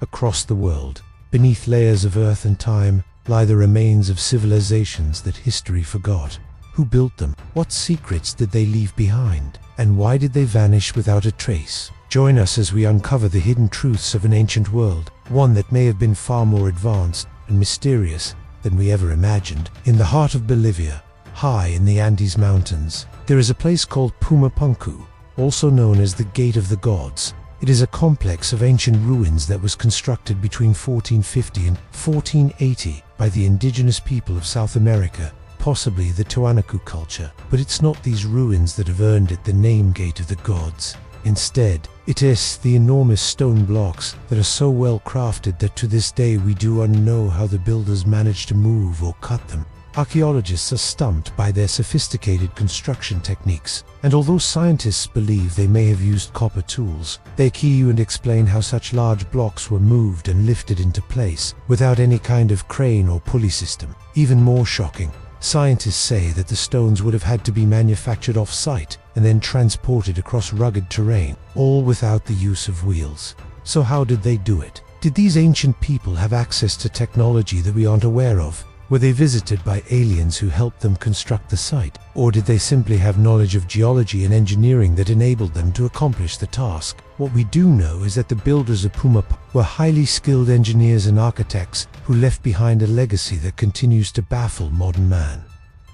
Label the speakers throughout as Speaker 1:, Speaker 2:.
Speaker 1: across the world. Beneath layers of earth and time lie the remains of civilizations that history forgot. Who built them? What secrets did they leave behind? And why did they vanish without a trace? Join us as we uncover the hidden truths of an ancient world, one that may have been far more advanced and mysterious than we ever imagined. In the heart of Bolivia, high in the Andes Mountains, there is a place called Puma Punku, also known as the Gate of the Gods. It is a complex of ancient ruins that was constructed between 1450 and 1480 by the indigenous people of South America, possibly the Tiwanaku culture. But it's not these ruins that have earned it the name Gate of the Gods. Instead, it is the enormous stone blocks that are so well crafted that to this day we do not know how the builders managed to move or cut them. Archaeologists are stumped by their sophisticated construction techniques, and although scientists believe they may have used copper tools, they key and explain how such large blocks were moved and lifted into place without any kind of crane or pulley system. Even more shocking, scientists say that the stones would have had to be manufactured off-site and then transported across rugged terrain, all without the use of wheels. So how did they do it? Did these ancient people have access to technology that we aren't aware of? Were they visited by aliens who helped them construct the site? Or did they simply have knowledge of geology and engineering that enabled them to accomplish the task? What we do know is that the builders of Puma were highly skilled engineers and architects who left behind a legacy that continues to baffle modern man.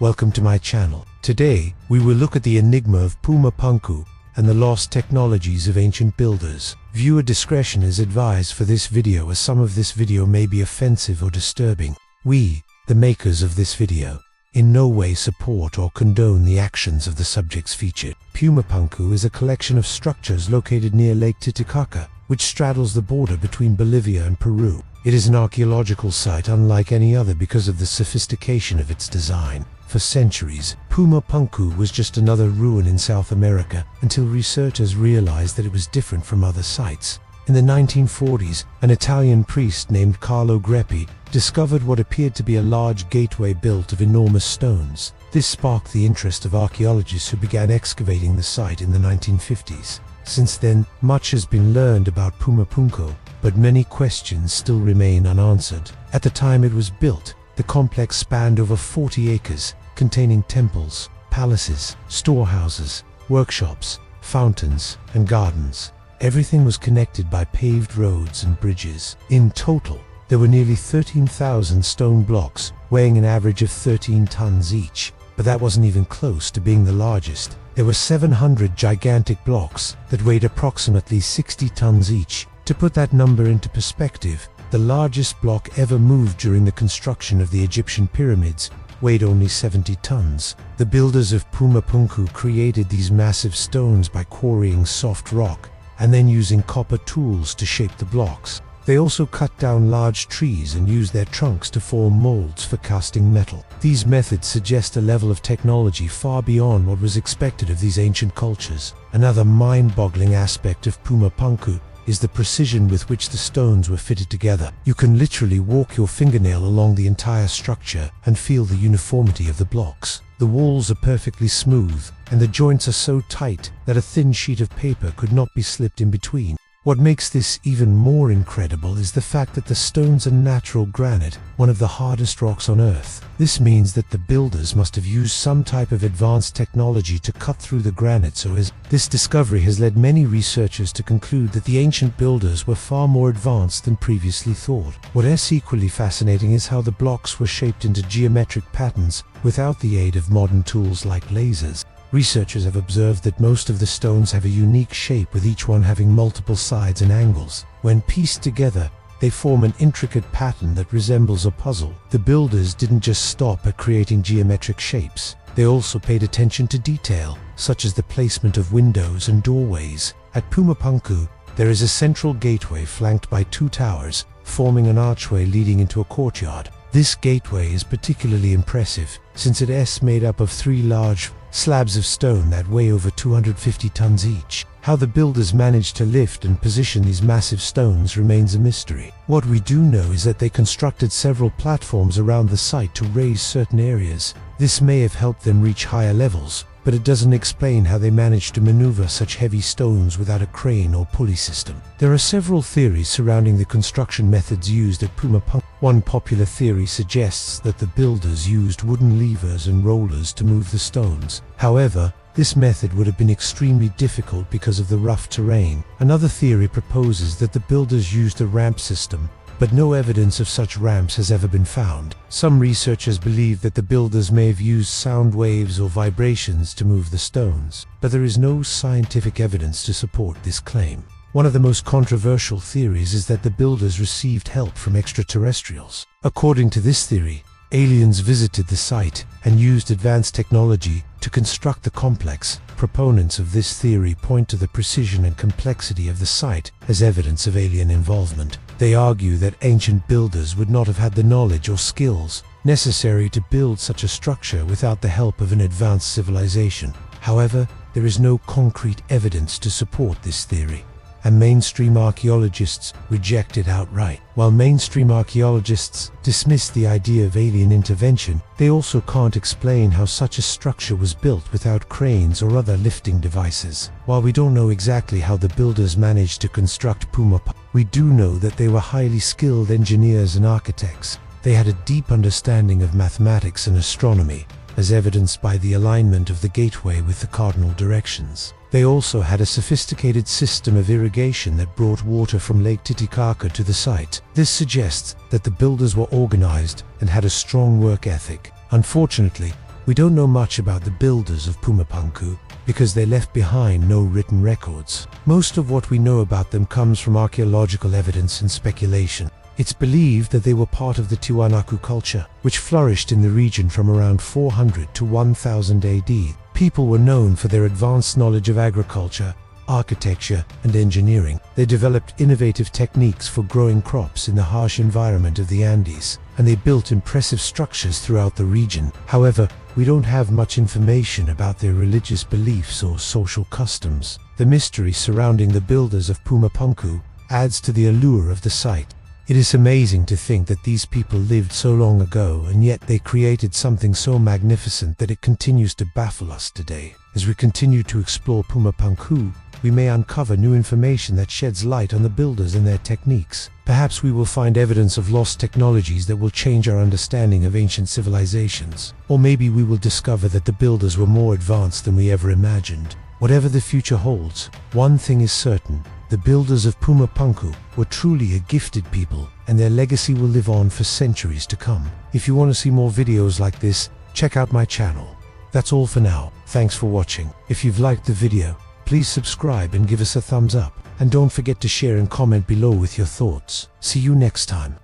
Speaker 1: Welcome to my channel. Today, we will look at the enigma of Puma Punku and the lost technologies of ancient builders. Viewer discretion is advised for this video, as some of this video may be offensive or disturbing. We, the makers of this video, in no way support or condone the actions of the subjects featured. Puma Punku is a collection of structures located near Lake Titicaca, which straddles the border between Bolivia and Peru. It is an archaeological site unlike any other because of the sophistication of its design. For centuries, Puma Punku was just another ruin in South America until researchers realized that it was different from other sites. In the 1940s, an Italian priest named Carlo Greppi discovered what appeared to be a large gateway built of enormous stones. This sparked the interest of archaeologists who began excavating the site in the 1950s. Since then, much has been learned about Puma Punku, but many questions still remain unanswered. At the time it was built, the complex spanned over 40 acres, containing temples, palaces, storehouses, workshops, fountains, and gardens. Everything was connected by paved roads and bridges. In total, there were nearly 13,000 stone blocks, weighing an average of 13 tons each. But that wasn't even close to being the largest. There were 700 gigantic blocks that weighed approximately 60 tons each. To put that number into perspective, the largest block ever moved during the construction of the Egyptian pyramids weighed only 70 tons. The builders of Puma Punku created these massive stones by quarrying soft rock and then using copper tools to shape the blocks. They also cut down large trees and used their trunks to form molds for casting metal. These methods suggest a level of technology far beyond what was expected of these ancient cultures. Another mind-boggling aspect of Puma Punku is the precision with which the stones were fitted together. You can literally walk your fingernail along the entire structure and feel the uniformity of the blocks. The walls are perfectly smooth, and the joints are so tight that a thin sheet of paper could not be slipped in between. What makes this even more incredible is the fact that the stones are natural granite, one of the hardest rocks on Earth. This means that the builders must have used some type of advanced technology to cut through the granite so as this discovery has led many researchers to conclude that the ancient builders were far more advanced than previously thought. What is equally fascinating is how the blocks were shaped into geometric patterns without the aid of modern tools like lasers. Researchers have observed that most of the stones have a unique shape, with each one having multiple sides and angles. When pieced together, they form an intricate pattern that resembles a puzzle. The builders didn't just stop at creating geometric shapes. They also paid attention to detail, such as the placement of windows and doorways. At Puma Punku, there is a central gateway flanked by two towers, forming an archway leading into a courtyard. This gateway is particularly impressive, since it is made up of three large slabs of stone that weigh over 250 tons each. How the builders managed to lift and position these massive stones remains a mystery. What we do know is that they constructed several platforms around the site to raise certain areas. This may have helped them reach higher levels, but it doesn't explain how they managed to maneuver such heavy stones without a crane or pulley system. There are several theories surrounding the construction methods used at Puma Punku. One popular theory suggests that the builders used wooden levers and rollers to move the stones. However, this method would have been extremely difficult because of the rough terrain. Another theory proposes that the builders used a ramp system, but no evidence of such ramps has ever been found. Some researchers believe that the builders may have used sound waves or vibrations to move the stones, but there is no scientific evidence to support this claim. One of the most controversial theories is that the builders received help from extraterrestrials. According to this theory, aliens visited the site and used advanced technology to construct the complex. Proponents of this theory point to the precision and complexity of the site as evidence of alien involvement. They argue that ancient builders would not have had the knowledge or skills necessary to build such a structure without the help of an advanced civilization. However, there is no concrete evidence to support this theory, and mainstream archaeologists reject it outright. While mainstream archaeologists dismiss the idea of alien intervention, they also can't explain how such a structure was built without cranes or other lifting devices. While we don't know exactly how the builders managed to construct Puma Punku, we do know that they were highly skilled engineers and architects. They had a deep understanding of mathematics and astronomy, as evidenced by the alignment of the gateway with the cardinal directions. They also had a sophisticated system of irrigation that brought water from Lake Titicaca to the site. This suggests that the builders were organized and had a strong work ethic. Unfortunately, we don't know much about the builders of Puma Punku because they left behind no written records. Most of what we know about them comes from archaeological evidence and speculation. It's believed that they were part of the Tiwanaku culture, which flourished in the region from around 400 to 1000 AD. People were known for their advanced knowledge of agriculture, architecture, and engineering. They developed innovative techniques for growing crops in the harsh environment of the Andes, and they built impressive structures throughout the region. However, we don't have much information about their religious beliefs or social customs. The mystery surrounding the builders of Puma Punku adds to the allure of the site. It is amazing to think that these people lived so long ago, and yet they created something so magnificent that it continues to baffle us today. As we continue to explore Puma Punku, we may uncover new information that sheds light on the builders and their techniques. Perhaps we will find evidence of lost technologies that will change our understanding of ancient civilizations. Or maybe we will discover that the builders were more advanced than we ever imagined. Whatever the future holds, one thing is certain: the builders of Puma Punku were truly a gifted people, and their legacy will live on for centuries to come. If you want to see more videos like this, check out my channel. That's all for now. Thanks for watching. If you've liked the video, please subscribe and give us a thumbs up. And don't forget to share and comment below with your thoughts. See you next time.